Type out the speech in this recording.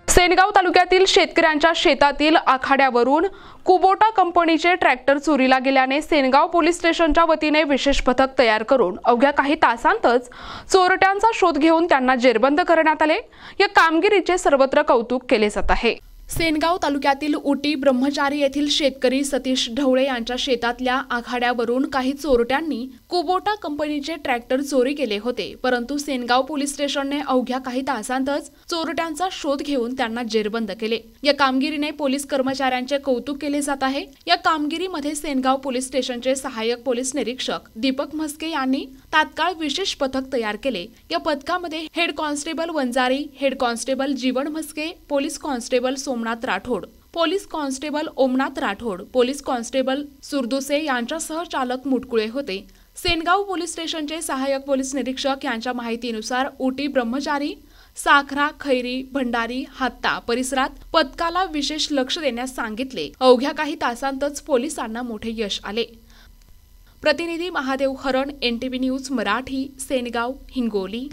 सेनगाव तालुक्यातील शेतकऱ्यांच्या शेतातील आखाड्यावरून कुबोटा कंपनीचे ट्रॅक्टर चोरीला गेल्याने सेनगाव पोलीस स्टेशनच्या वतीने विशेष पथक तयार करून अवघ्या काही तासांतच चोरट्यांचा शोध घेऊन त्यांना जेरबंद करण्यात आले। या कामगिरीचे सर्वत्र कौतुक केले जात आहे। सेनगाव तालुक्यातील उटी ब्रह्मचारी येथील शेतकरी सतीश ढवळे यांच्या शेतातल्या आखाड्यावरून काही चोरट्यांनी कुबोटा कंपनीचे ट्रॅक्टर चोरी केले होते, परंतु सेनगाव पोलीस स्टेशनने अवघ्या काही तासांतच चोरट्यांचा शोध घेऊन त्यांना जेरबंद केले। या कामगिरीने पोलीस कर्मचाऱ्यांचे कौतुक केले जात आहे। या कामगिरीमध्ये सेनगाव पोलीस स्टेशनचे सहाय्यक पोलीस निरीक्षक दीपक म्हस्के यांनी तात्काळ विशेष पथक तयार केले। या पथकामध्ये head constable Vanjari, head constable Jeevan Mhaske, police constable Somnath Rathod, police constable Omnath Rathod, police constable Surduse यांच्यासह चालक मुटकुळे होते। सेनगाव पोलीस स्टेशनचे सहाय्यक पोलीस निरीक्षक यांच्या माहितीनुसार उटी ब्रह्मचारी, साखरा, खैरी, भंडारी, हात्ता परिसरात पथकाला विशेष लक्ष देण्यास सांगितले। अवघ्या काही तासांतच पोलिसांना मोठे यश आले। प्रतिनिधी महादेव हरण, NTV न्यूज मराठी, सेनगाव, हिंगोली।